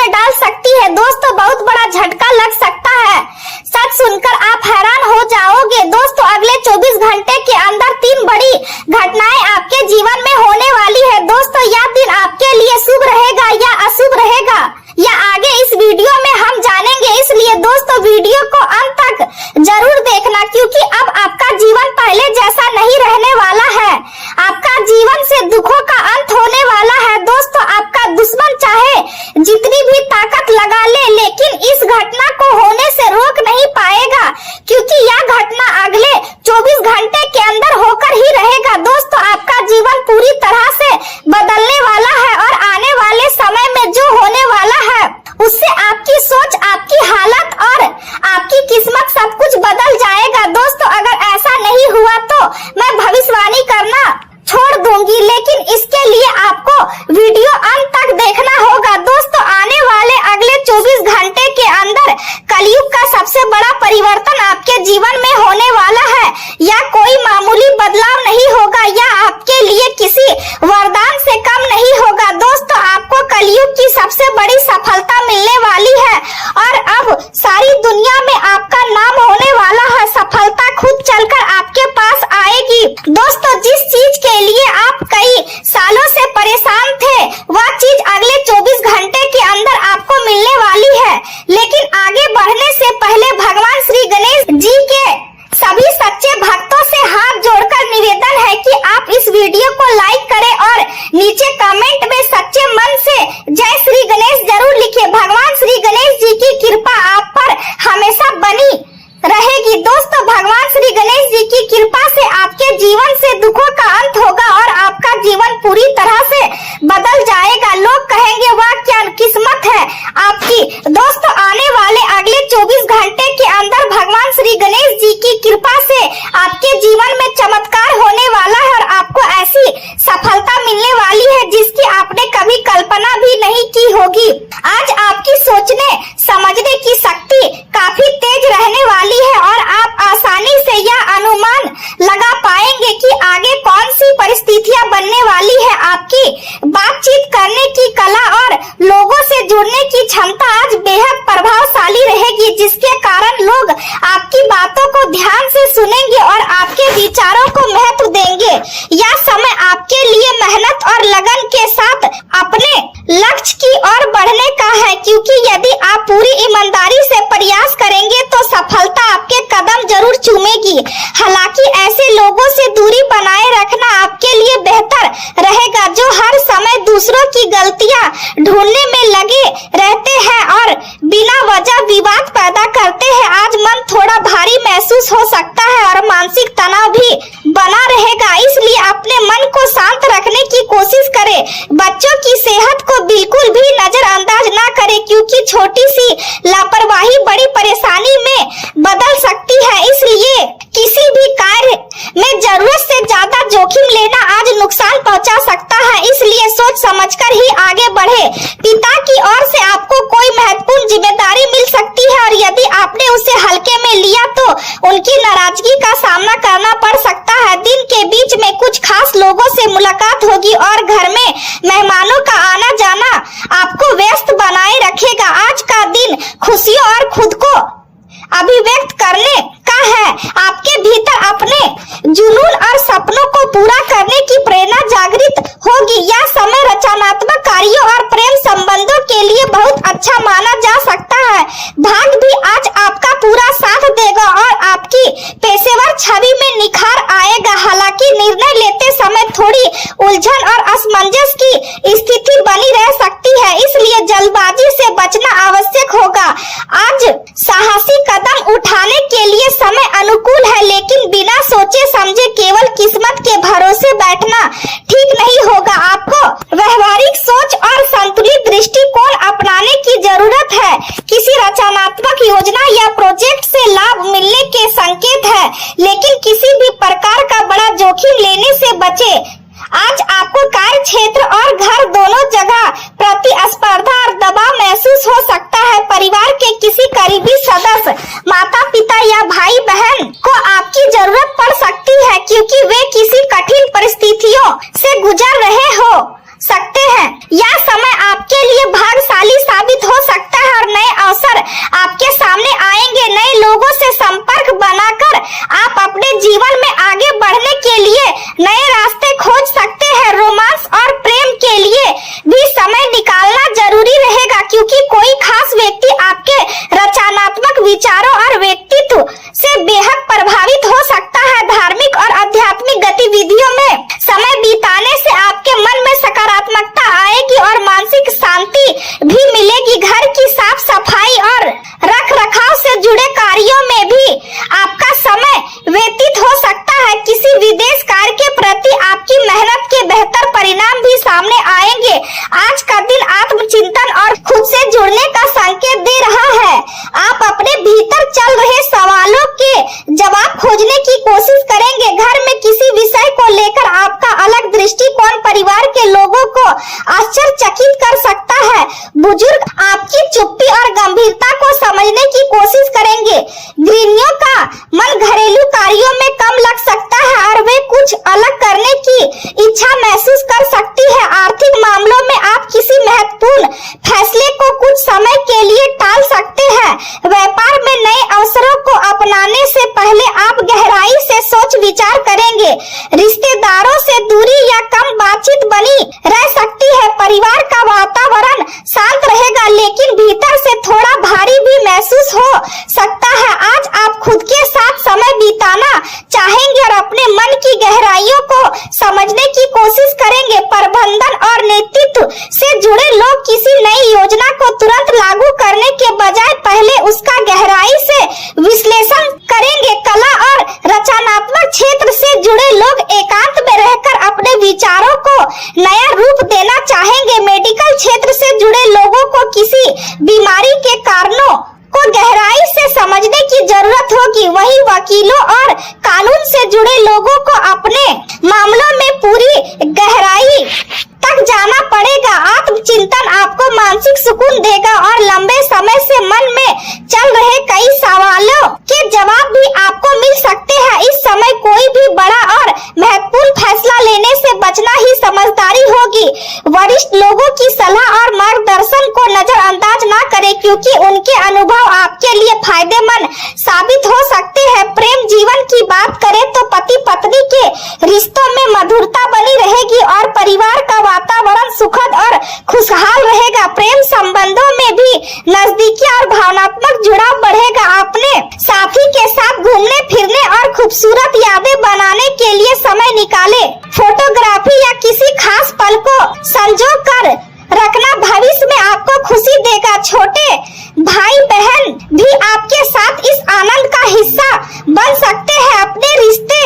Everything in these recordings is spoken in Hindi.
में डाल सकती है। दोस्तों बहुत बड़ा झटका लग सकता है। सच सुनकर आप हैरान हो जाओगे। दोस्तों अगले 24 घंटे के अंदर 3 बड़ी घटनाएं आपके जीवन में होने वाली है। दोस्तों यह दिन आपके लिए शुभ रहेगा या अशुभ रहेगा, या आगे इस वीडियो में हम जानेंगे। इसलिए दोस्तों वीडियो को अंत तक जरूर देखना, क्योंकि अब आपका जीवन पहले जैसा नहीं रहने वाला है। आपका जीवन से दुखों का अंत होने वाला है। दोस्तों आपका दुश्मन चाहे जितनी भी ताकत लगा ले, लेकिन इस घटना को होने से रोक नहीं पाएगा, क्योंकि यह घटना अगले 24 घंटे के अंदर होकर ही रहेगा। दोस्तों आपका जीवन पूरी तरह से बदलने वाला है और आने वाले समय में जो होने वाला है उससे आपकी सोच, आपकी हालत और आपकी किस्मत सब कुछ बदल जाएगा। दोस्तों अगर ऐसा नहीं हुआ तो मैं भविष्यवाणी करना छोड़ दूंगी, लेकिन इसके लिए आपको वीडियो अंत तक देखना होगा। दोस्तों आने वाले अगले 24 घंटे के अंदर कलयुग का सबसे बड़ा परिवर्तन आपके जीवन में होने वाला है। यह कोई मामूली बदलाव नहीं होगा, यह आपके लिए किसी वरदान से कम नहीं होगा। दोस्तों आपको कलयुग की सबसे बड़ी सफलता मिलने वाली है और अब सारी दुनिया में आपका नाम होने वाला है। सफलता खुद चलकर आपके पास आएगी। दोस्तों जिस चीज के लिए आप कई सालों से परेशान थे, वह चीज अगले 24 घंटे के अंदर आपको मिलने वाली है। लेकिन आगे बढ़ने से पहले भगवान श्री गणेश जी के सभी सच्चे भक्तों से हाथ जोड़कर निवेदन है कि आप इस वीडियो को लाइक करें और नीचे कमेंट में सच्चे मन से जय श्री गणेश जरूर लिखें। भगवान श्री गणेश जी की कृपा आप पर हमेशा बनी रहेगी। दोस्तों भगवान श्री गणेश जी की कृपा से आपके जीवन से दुखों का अंत होगा और आपका जीवन पूरी तरह से बदल जाएगा। लोग कहेंगे वाह क्या किस्मत है आपकी। दोस्तों आने वाले अगले 24 घंटे के अंदर भगवान श्री गणेश जी की कृपा से आपके जीवन में चमत्कार होने वाला है और आपको ऐसी सफलता मिलने वाली है जिसकी आपने कभी कल्पना भी नहीं की होगी। आज आपकी सोचने समझने की शक्ति काफी तेज रहने वाली है और आप आसानी से यह अनुमान लगा पाएंगे कि आगे कौन सी परिस्थितियां बनने वाली है। आपकी बातचीत करने की कला और लोगों से जुड़ने की क्षमता आज बेहद प्रभावशाली रहेगी, जिसके कारण लोग आपकी बातों को ध्यान से सुनेंगे और आपके विचारों को महत्व देंगे। यह समय आपके लिए मेहनत और लगन के साथ अपने लक्ष्य की ओर बढ़ने का है, क्योंकि यदि आप पूरी ईमानदारी से प्रयास करेंगे तो सफलता आपके कदम जरूर चूमेगी। हालांकि ऐसे लोगों से दूरी बनाए रखना आपके लिए बेहतर रहेगा जो हर समय दूसरों की गलतियां ढूंढने में लगे रहते हैं और बिना वजह विवाद पैदा करते हैं। आज मन थोड़ा भारी महसूस हो सकता है और मानसिक तनाव भी बना रहेगा, इसलिए अपने मन को शांत रखने की कोशिश करें। बच्चों की सेहत को बिल्कुल भी नजरअंदाज ना करें, क्योंकि छोटी सी लापरवाही बड़ी परेशानी में बदल सकती है। इसलिए किसी भी कार्य में जरूरत से ज्यादा जोखिम लेना आज नुकसान पहुंचा सकता है, इसलिए सोच समझकर ही आगे बढ़े। पिता की ओर से आपको कोई महत्वपूर्ण जिम्मेदारी मिल सकती है और यदि आपने उसे हल्के में लिया तो उनकी नाराजगी का सामना करना पड़ सकता है। दिन के बीच में कुछ खास लोगों से मुलाकात होगी और घर में मेहमानों का आना जाना आपको व्यस्त बनाए रखेगा। आज का दिन खुशियों और खुद को अभिव्यक्त करने का है। आपके भीतर अपने जुनून और सपनों को पूरा करने की प्रेरणा जागृत होगी। यह समय रचनात्मक कार्यों और प्रेम संबंधों के लिए बहुत अच्छा माना जा सकता है। भाग्य भी आज आपका पूरा साथ देगा और आपकी पेशेवर छवि में निखार आएगा। हालांकि निर्णय लेते समय थोड़ी उलझन और असमंजस की स्थिति बनी रह सकती है, इसलिए जल्दबाजी से बचना आवश्यक होगा। आज साहसी कदम उठाने के लिए समय अनुकूल है, लेकिन बिना सोचे समझे केवल किस्मत के भरोसे बैठना ठीक नहीं होगा। आपको व्यवहारिक सोच और संतुलित दृष्टिकोण अपनाने की जरूरत है। किसी रचनात्मक योजना या प्रोजेक्ट से लाभ मिलने के संकेत है, लेकिन किसी भी प्रकार का बड़ा जोखिम लेने से बचे। आज आपको कार्य क्षेत्र और घर दोनों जगह प्रतिस्पर्धा और दबाव महसूस हो सकता है। परिवार के किसी करीबी सदस्य, माता पिता या भाई बहन को आपकी जरूरत पड़ सकती है, क्योंकि वे किसी कठिन परिस्थितियों से गुजर रहे हो सकते हैं। यह समय आपके लिए भाग्यशाली साबित हो किसी विदेश कार्य के प्रति आपकी मेहनत के बेहतर परिणाम भी सामने आएंगे। आज का दिन आत्मचिंतन और खुद से जुड़ने का संकेत दे रहा है। आप अपने भीतर चल रहे सवालों के जवाब खोजने की कोशिश करेंगे। घर में किसी विषय को लेकर आपका अलग दृष्टिकोण परिवार के लोगों को आश्चर्यचकित कर सकता है। बुजुर्ग आपकी चुप्पी और गंभीरता को समझने की कोशिश करेंगे। गृहिणियों का मन घरेलू कार्यों में कम लग सकता है और वे कुछ अलग करने की इच्छा महसूस कर सकती है। आर्थिक मामलों में आप किसी महत्वपूर्ण फैसले को कुछ समय के लिए टाल सकते हैं। व्यापार में नए अवसरों को अपनाने से पहले आप गहराई से सोच विचार करेंगे। रिश्तेदारों से दूरी या कम बातचीत बनी रह सकती है। परिवार का वातावरण शांत रहेगा लेकिन भीतर से थोड़ा भारी भी महसूस हो सकता है। आज आप खुद के साथ समय बिताना चाहेंगे और अपने मन की गहराइयों को समझने की कोशिश करेंगे। प्रबंधन और नेतृत्व से जुड़े लोग किसी नई योजना को तुरंत लागू करने के बजाय पहले उसका गहराई से विश्लेषण करेंगे। कला और रचनात्मक क्षेत्र से जुड़े लोग एकांत में रहकर अपने विचारों को नया रूप देना चाहेंगे। मेडिकल क्षेत्र से जुड़े लोगों को किसी बीमारी के कारणों को गहराई से समझने की जरूरत होगी। वहीं वकीलों और कानून से जुड़े लोगों को अपने मामलों में पूरी गहराई तक जाना पड़ेगा। आत्मचिंतन आपको मानसिक सुकून देगा और लंबे समय से मन में चल रहे कई सवालों के जवाब भी आपको मिल सकते हैं। इस समय कोई भी बड़ा और महत्वपूर्ण फैसला लेने से बचना ही समझदारी होगी। वरिष्ठ लोगों की सलाह और मार्गदर्शन को नजरअंदाज न करें क्योंकि उनके अनुभव आपके लिए फायदेमंद साबित हो सकते हैं। प्रेम जीवन की बात करें तो पति पत्नी के रिश्तों में मधुरता बनी रहेगी और परिवार का वातावरण सुखद और खुशहाल रहेगा। प्रेम संबंधों में भी नजदीकी और भावनात्मक जुड़ाव बढ़ेगा। अपने साथी के साथ घूमने फिरने और खूबसूरत यादें बनाने के लिए समय निकालें। फोटोग्राफी या किसी खास पल को संजो कर रखना भविष्य में आपको खुशी देगा। छोटे भाई बहन भी आपके साथ इस आनंद का हिस्सा बन सकते हैं। अपने रिश्ते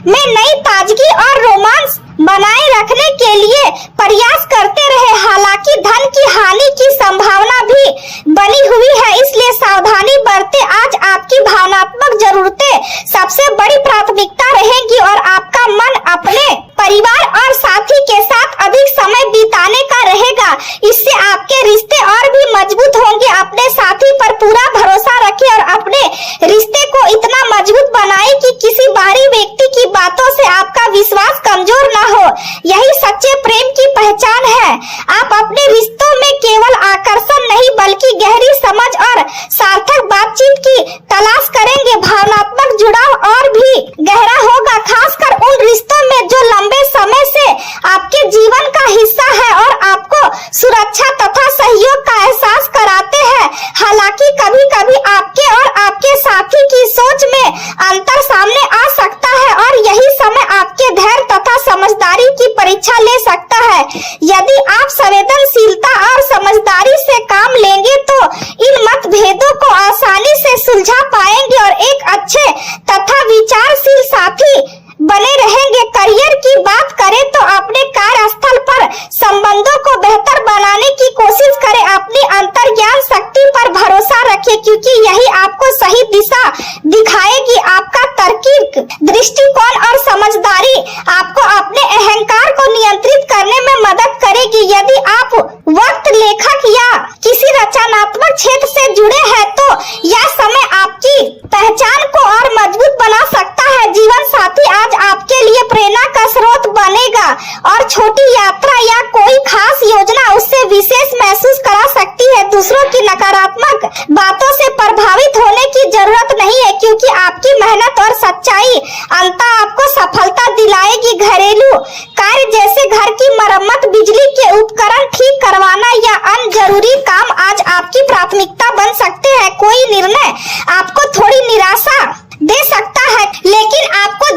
में नई ताजगी और रोमांस बनाए रखने के लिए प्रयास करते रहे। हालांकि धन की हानि की संभावना भी बनी हुई है इसलिए सावधानी बरतें। आज आपकी भावनात्मक जरूरतें सबसे बड़ी प्राथमिकता रहेंगी और आपका मन अपने परिवार और साथी के साथ अधिक समय बिताने का रहेगा। इससे आपके रिश्ते और भी मजबूत होंगे। अपने साथी पर पूरा भरोसा रखें और अपने रिश्ते को इतना मजबूत बनाएं कि किसी बाहरी व्यक्ति की बातों से आपका विश्वास कमजोर न हो। यही सच्चे प्रेम की पहचान है। आप अपने रिश्तों में केवल आकर्षण नहीं बल्कि गहरी समझ और सार्थक बातचीत की तलाश करेंगे। भावनात्मक जुड़ाव और भी गहरा होगा, खासकर उन रिश्तों में जो लंबे समय से आपके जीवन का हिस्सा है और आपको सुरक्षा तथा सहयोग का एहसास कराते हैं। हालांकि कभी-कभी आपके और आपके साथी की सोच में अंतर सामने आ सकता है और यही समय आपके धैर्य तथा समझदारी की परीक्षा ले सकता है। यदि आप संवेदनशीलता और समझदारी से काम लेंगे तो इन मतभेदों को आसानी से सुलझा पाएंगे और एक अच्छे तथा विचारशील साथी बने रहेंगे। करियर की बात करें तो अपने कार्यस्थल पर संबंधों को बेहतर बनाने की कोशिश करें। अपनी अंतर्ज्ञान शक्ति पर भरोसा रखें क्योंकि यही आपको सही दिशा दिखाएगी। आपका तार्किक दृष्टिकोण और समझदारी आपको अपने अहंकार को नियंत्रित करने में मदद करेगी। यदि आप वक्त लेखक या किसी रचनात्मक क्षेत्र से जुड़े हैं तो यह समय आपकी पहचान को और मजबूत बना सकता है। जीवन साथी आज आपके लिए प्रेरणा का स्रोत बनेगा और छोटी यात्रा या कोई खास योजना उससे विशेष महसूस करा सकती है। दूसरों की नकारात्मक बातों से प्रभावित होने की जरूरत नहीं है क्योंकि आपकी मेहनत और सच्चाई अंततः आपको सफलता दिलाएगी। घरेलू कार्य जैसे घर की मरम्मत, बिजली के उपकरण ठीक करवाना या अन्य जरूरी काम आज आपकी प्राथमिकता बन सकते हैं। कोई निर्णय आपको थोड़ी निराशा दे सकता है लेकिन आपको